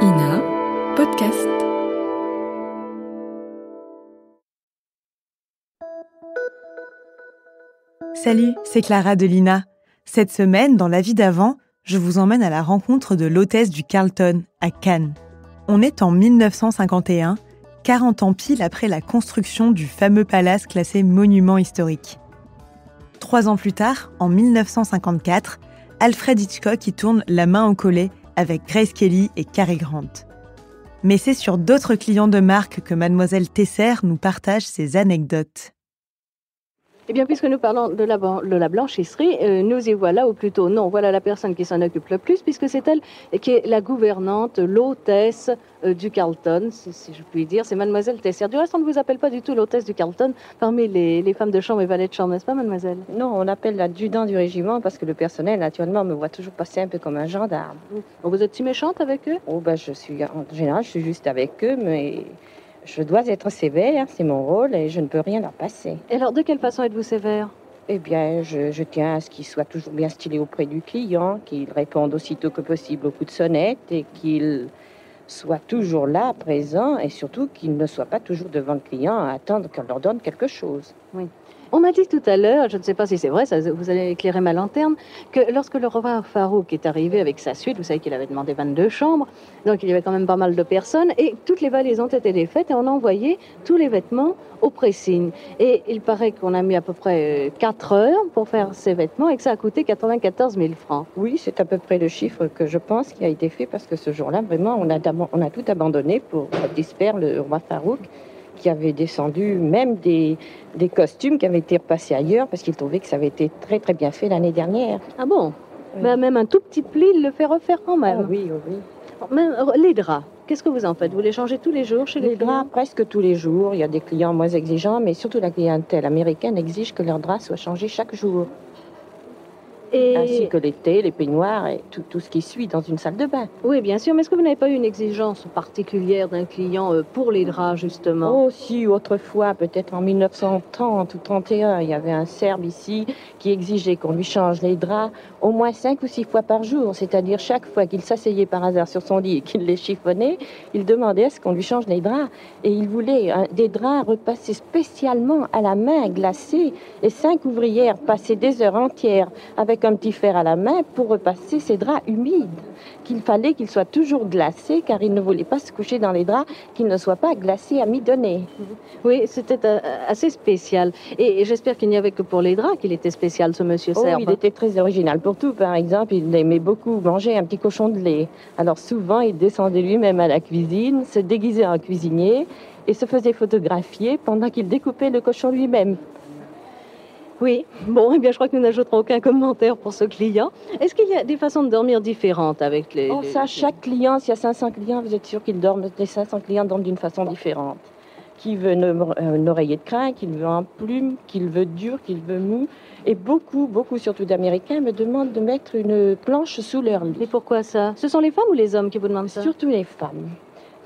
Ina, podcast. Salut, c'est Clara de l'Ina. Cette semaine, dans La vie d'avant, je vous emmène à la rencontre de l'hôtesse du Carlton, à Cannes. On est en 1951, 40 ans pile après la construction du fameux palace classé monument historique. 3 ans plus tard, en 1954, Alfred Hitchcock y tourne La main au collet avec Grace Kelly et Cary Grant. Mais c'est sur d'autres clients de marque que Mademoiselle Tesser nous partage ses anecdotes. Eh bien, puisque nous parlons de la blanchisserie, nous y voilà, ou plutôt non, voilà la personne qui s'en occupe le plus, puisque c'est elle qui est la gouvernante, l'hôtesse du Carlton, si je puis dire. C'est Mademoiselle Tesser. Du reste, on ne vous appelle pas du tout l'hôtesse du Carlton parmi les femmes de chambre et valets de chambre, n'est-ce pas, mademoiselle? Non, on appelle l'adjudant du régiment parce que le personnel, naturellement, me voit toujours passer un peu comme un gendarme. Vous êtes si méchante avec eux? En général, je suis juste avec eux, mais je dois être sévère, c'est mon rôle et je ne peux rien leur passer. Et alors, de quelle façon êtes-vous sévère? Eh bien, je tiens à ce qu'ils soient toujours bien stylés auprès du client, qu'ils répondent aussitôt que possible au coup de sonnette et qu'ils soient toujours là, présents, et surtout qu'ils ne soient pas toujours devant le client à attendre qu'on leur donne quelque chose. Oui. On m'a dit tout à l'heure, je ne sais pas si c'est vrai, ça, vous allez éclairer ma lanterne, que lorsque le roi Farouk est arrivé avec sa suite, vous savez qu'il avait demandé 22 chambres, donc il y avait quand même pas mal de personnes, et toutes les valises ont été défaites et on a envoyé tous les vêtements au pressing. Et il paraît qu'on a mis à peu près 4 heures pour faire ces vêtements et que ça a coûté 94 000 francs. Oui, c'est à peu près le chiffre que je pense qui a été fait parce que ce jour-là, vraiment, on a tout abandonné pour satisfaire le roi Farouk, qui avait descendu même des costumes qui avaient été repassés ailleurs parce qu'il trouvait que ça avait été très très bien fait l'année dernière. Ah bon? Oui. Ben, même un tout petit pli, il le fait refaire quand même. Oh, oui. Même les draps, qu'est-ce que vous en faites? Vous les changez tous les jours chez les clients? Draps, presque tous les jours. Il y a des clients moins exigeants, mais surtout la clientèle américaine exige que leurs draps soient changés chaque jour. Ainsi que les thés, les peignoirs et tout ce qui suit dans une salle de bain. Oui, bien sûr, mais est-ce que vous n'avez pas eu une exigence particulière d'un client pour les draps, justement? Oh, si, autrefois, peut-être en 1930 ou 31, il y avait un Serbe ici qui exigeait qu'on lui change les draps au moins 5 ou 6 fois par jour. C'est-à-dire, chaque fois qu'il s'asseyait par hasard sur son lit et qu'il les chiffonnait, il demandait à ce qu'on lui change les draps. Et il voulait des draps repassés spécialement à la main, glacés. Et 5 ouvrières passaient des heures entières avec un petit fer à la main pour repasser ces draps humides, qu'il fallait qu'ils soient toujours glacés, car il ne voulait pas se coucher dans les draps qu'ils ne soient pas glacés à mi-donner. Oui, c'était assez spécial. Et j'espère qu'il n'y avait que pour les draps qu'il était spécial, ce monsieur Serbe. Il était très original pour tout. Par exemple, il aimait beaucoup manger un petit cochon de lait. Alors souvent, il descendait lui-même à la cuisine, se déguisait en cuisinier et se faisait photographier pendant qu'il découpait le cochon lui-même. Oui, bon, eh bien, je crois que nous n'ajouterons aucun commentaire pour ce client. Est-ce qu'il y a des façons de dormir différentes avec les... Chaque client, s'il y a 500 clients, vous êtes sûr qu'ils dorment, les 500 clients dorment d'une façon différente. Qui veut un oreiller de crin, qui veut en plume, qui veut dur, qui veut mou. Et beaucoup, surtout d'Américains, me demandent de mettre une planche sous leur lit. Et pourquoi ça? Ce sont les femmes ou les hommes qui vous demandent ça? Surtout les femmes.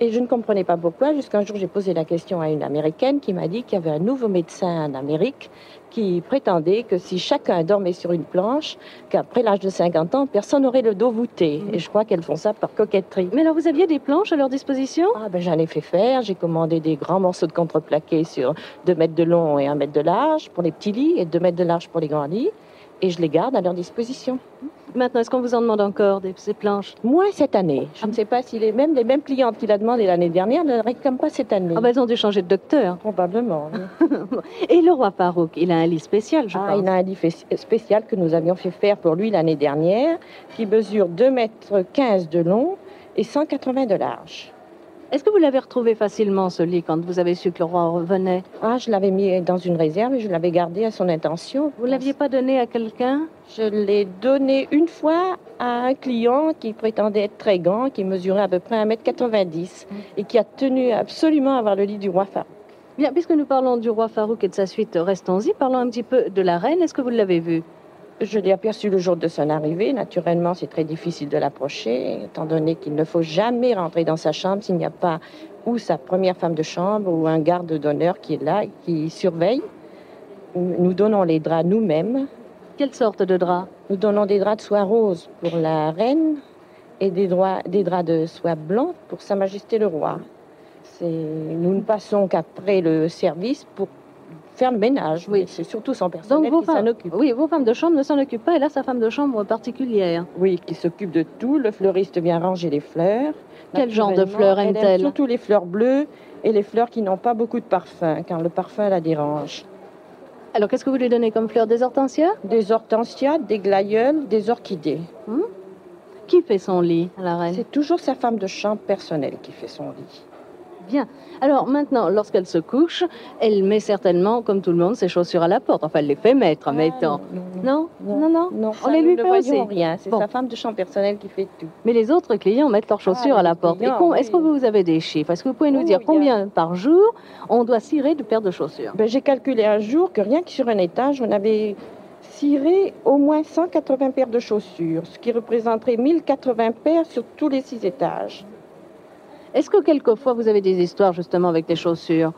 Et je ne comprenais pas pourquoi, jusqu'un jour j'ai posé la question à une Américaine qui m'a dit qu'il y avait un nouveau médecin en Amérique qui prétendait que si chacun dormait sur une planche, qu'après l'âge de 50 ans, personne n'aurait le dos voûté. Et je crois qu'elles font ça par coquetterie. Mais alors vous aviez des planches à leur disposition? J'en ai fait faire, j'ai commandé des grands morceaux de contreplaqué sur 2 mètres de long et 1 mètre de large pour les petits lits et 2 mètres de large pour les grands lits. Et je les garde à leur disposition. Maintenant, est-ce qu'on vous en demande encore ces planches? Moins cette année. Je ne sais pas si les mêmes clientes qui l'a demandé l'année dernière ne le réclament pas cette année. Elles ont dû changer de docteur. Probablement. Oui. Et le roi Farouk, il a un lit spécial, je pense. Il a un lit spécial que nous avions fait faire pour lui l'année dernière, qui mesure 2,15 mètres de long et 180 de large. Est-ce que vous l'avez retrouvé facilement, ce lit, quand vous avez su que le roi revenait? Je l'avais mis dans une réserve et je l'avais gardé à son intention. Vous ne l'aviez pas donné à quelqu'un? Je l'ai donné une fois à un client qui prétendait être très grand, qui mesurait à peu près 1,90 m et qui a tenu absolument à avoir le lit du roi Farouk. Bien, puisque nous parlons du roi Farouk et de sa suite, restons-y. Parlons un petit peu de la reine. Est-ce que vous l'avez vue? Je l'ai aperçu le jour de son arrivée. Naturellement, c'est très difficile de l'approcher, étant donné qu'il ne faut jamais rentrer dans sa chambre s'il n'y a pas ou sa première femme de chambre ou un garde d'honneur qui est là, qui surveille. Nous donnons les draps nous-mêmes. Quelle sorte de drap? Nous donnons des draps de soie rose pour la reine et des draps de soie blanc pour Sa Majesté le Roi. Nous ne passons qu'après le service pour faire le ménage. Oui. C'est surtout son personnel qui s'en occupe. Oui, vos femmes de chambre ne s'en occupent pas, et là, sa femme de chambre particulière. Oui, qui s'occupe de tout. Le fleuriste vient ranger les fleurs. Quel genre de fleurs Elle aime-t-elle? surtout les fleurs bleues et les fleurs qui n'ont pas beaucoup de parfum, car le parfum la dérange. Alors, qu'est-ce que vous lui donnez comme fleurs? Des hortensias? Des hortensias, des glaïeuls, des orchidées. Qui fait son lit, la reine? C'est toujours sa femme de chambre personnelle qui fait son lit. Bien. Alors maintenant, lorsqu'elle se couche, elle met certainement, comme tout le monde, ses chaussures à la porte. Enfin, elle les fait mettre en mettant. Non. On On les lui ne fait voyons aussi. rien. C'est Bon. sa femme de chambre personnelle qui fait tout. Mais les autres clients mettent leurs chaussures à la les porte. clients, Est-ce que oui. vous avez des chiffres? Est-ce que vous pouvez nous dire il y a- combien par jour on doit cirer de paires de chaussures? J'ai calculé un jour que rien que sur un étage, on avait ciré au moins 180 paires de chaussures, ce qui représenterait 1080 paires sur tous les 6 étages. Est-ce que quelquefois vous avez des histoires justement avec des chaussures?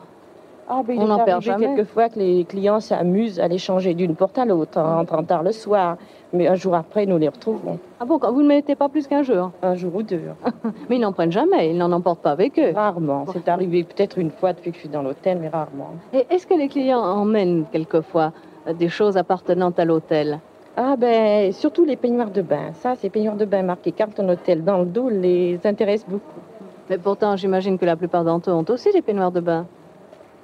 Il On est n'en perd arrivé jamais. quelquefois que les clients s'amusent à les changer d'une porte à l'autre en rentrant tard le soir. Mais un jour après, nous les retrouvons. Ah bon, vous ne mettez pas plus qu'un jour? Un jour ou deux. Mais ils n'en prennent jamais, ils n'en emportent pas avec eux. Rarement. C'est arrivé peut-être une fois depuis que je suis dans l'hôtel, mais rarement. Et est-ce que les clients emmènent quelquefois des choses appartenant à l'hôtel? Surtout les peignoirs de bain. Ça, ces peignoirs de bain marqués Carlton Hotel dans le dos les intéressent beaucoup. Mais pourtant, j'imagine que la plupart d'entre eux ont aussi des peignoirs de bain.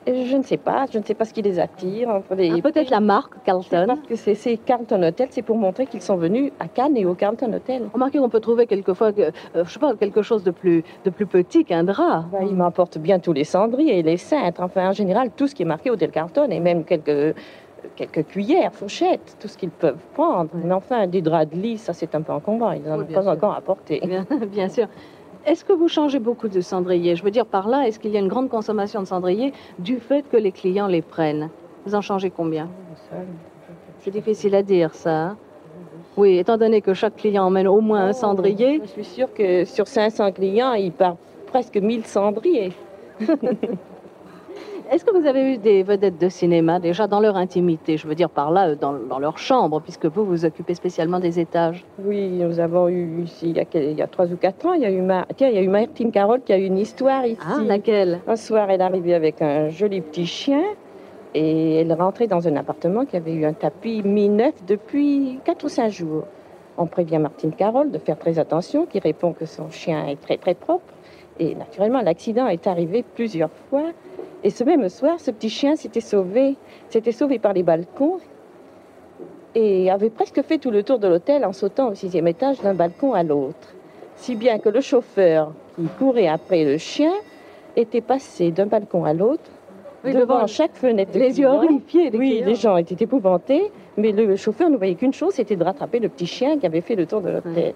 Et je ne sais pas ce qui les attire. Entre les... Peut-être la marque Carlton. Parce que c'est Carlton Hotel, c'est pour montrer qu'ils sont venus à Cannes et au Carlton Hotel. Remarquez qu'on peut trouver quelquefois, quelque chose de plus petit qu'un drap. Ils m'emportent bien tous les cendriers et les cintres. Enfin, en général, tout ce qui est marqué Hôtel Carlton et même quelques cuillères, fourchettes, tout ce qu'ils peuvent prendre. Mais enfin, des draps de lit, ça c'est un peu encombrant. Ils n'en Oui, ont bien pas sûr. encore apporté. Bien sûr. Est-ce que vous changez beaucoup de cendriers? Je veux dire par là, est-ce qu'il y a une grande consommation de cendriers du fait que les clients les prennent? Vous en changez combien? C'est difficile à dire ça. Hein? Oui, étant donné que chaque client emmène au moins un cendrier. Je suis sûre que sur 500 clients, il part presque 1000 cendriers. Est-ce que vous avez eu des vedettes de cinéma déjà dans leur intimité? Je veux dire par là, dans leur chambre, puisque vous vous occupez spécialement des étages. Oui, nous avons eu ici, il y a 3 ou 4 ans, il y a eu Martine Carole qui a eu une histoire ici. Ah, laquelle? Un soir, elle est arrivée avec un joli petit chien et elle rentrait dans un appartement qui avait eu un tapis mi-neuf depuis 4 ou 5 jours. On prévient Martine Carole de faire très attention, qui répond que son chien est très très propre. Et naturellement, l'accident est arrivé plusieurs fois. Et ce même soir, ce petit chien s'était sauvé par les balcons et avait presque fait tout le tour de l'hôtel en sautant au 6e étage d'un balcon à l'autre. Si bien que le chauffeur qui courait après le chien était passé d'un balcon à l'autre, Oui, devant chaque fenêtre. Les yeux horrifiés des Oui, clients. les gens étaient épouvantés, mais le chauffeur ne voyait qu'une chose, c'était de rattraper le petit chien qui avait fait le tour de l'hôtel.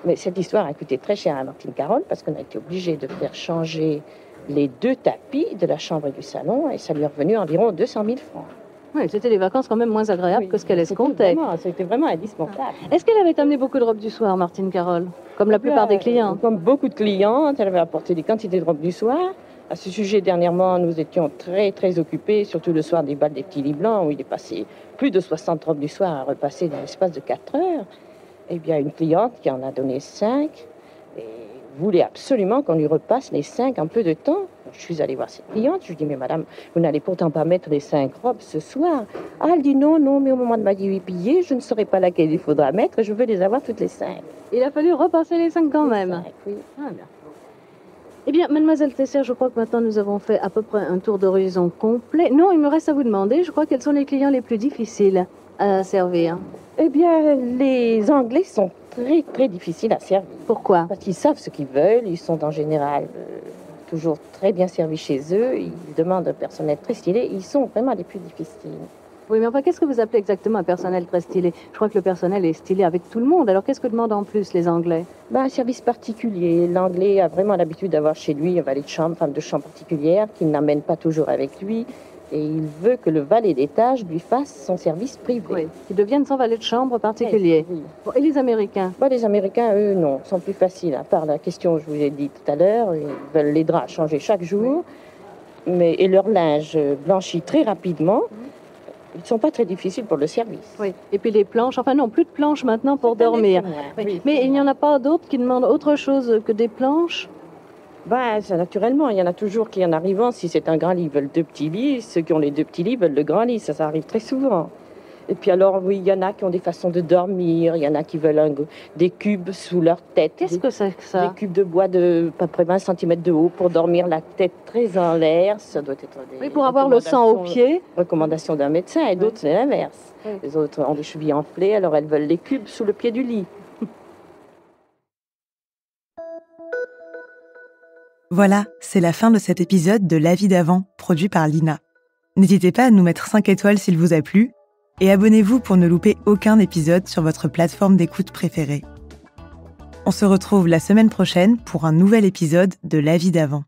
Mais cette histoire a coûté très cher à Martine Carole parce qu'on a été obligé de faire changer les 2 tapis de la chambre et du salon et ça lui est revenu environ 200 000 francs. Oui, c'était des vacances quand même moins agréables que ce qu'elle escomptait. C'était vraiment indispensable. Est-ce qu'elle avait amené beaucoup de robes du soir, Martine Carole? Comme la plupart des clients. Comme beaucoup de clientes, elle avait apporté des quantités de robes du soir. À ce sujet, dernièrement, nous étions très, très occupés, surtout le soir des bals des petits lits blancs, où il est passé plus de 60 robes du soir à repasser dans l'espace de 4 heures. Eh bien, une cliente qui en a donné 5 et voulait absolument qu'on lui repasse les 5 en peu de temps. Je suis allée voir cette cliente, je lui dis, mais madame, vous n'allez pourtant pas mettre les 5 robes ce soir. Ah, elle dit non, mais au moment de m'habiller, je ne saurais pas laquelle il faudra mettre, je veux les avoir toutes les 5. Il a fallu repasser les 5 quand même. 5, oui. Ah, bien. Eh bien, mademoiselle Tesser, je crois que maintenant nous avons fait à peu près un tour d'horizon complet. Non, il me reste à vous demander, je crois, quels sont les clients les plus difficiles à servir. Eh bien, les Anglais sont très, très difficiles à servir. Pourquoi? Parce qu'ils savent ce qu'ils veulent, ils sont en général toujours très bien servis chez eux, ils demandent un personnel très stylé, ils sont vraiment les plus difficiles. Oui, mais enfin, qu'est-ce que vous appelez exactement un personnel très stylé? Je crois que le personnel est stylé avec tout le monde. Alors, qu'est-ce que demandent en plus les Anglais? Un service particulier. L'Anglais a vraiment l'habitude d'avoir chez lui un valet de chambre, femme de chambre particulière, qu'il n'amène pas toujours avec lui. Et il veut que le valet d'étage lui fasse son service privé. Oui, qui deviennent son valet de chambre particulier. Oui. Bon, et les Américains? Les Américains, eux, non, sont plus faciles. À part la question que je vous ai dit tout à l'heure, ils veulent les draps changer chaque jour, et leur linge blanchi très rapidement. Ils ne sont pas très difficiles pour le service. Oui. Et puis les planches, enfin non, plus de planches maintenant pour dormir. Oui. Oui. Mais il n'y en a pas d'autres qui demandent autre chose que des planches? Ça, naturellement, il y en a toujours qui, en arrivant, si c'est un grand lit, veulent 2 petits lits. Ceux qui ont les 2 petits lits veulent le grand lit. Ça arrive très souvent. Et puis alors, oui, il y en a qui ont des façons de dormir. Il y en a qui veulent des cubes sous leur tête. Qu'est-ce que c'est que ça? Des cubes de bois de à peu près 20 cm de haut pour dormir la tête très en l'air. Ça doit être des Oui, pour avoir le sang aux pieds. Recommandation d'un médecin. Et d'autres, c'est l'inverse. Oui. Les autres ont des chevilles enflées, alors elles veulent les cubes sous le pied du lit. Voilà, c'est la fin de cet épisode de La vie d'avant, produit par Lina. N'hésitez pas à nous mettre 5 étoiles s'il vous a plu, et abonnez-vous pour ne louper aucun épisode sur votre plateforme d'écoute préférée. On se retrouve la semaine prochaine pour un nouvel épisode de La vie d'avant.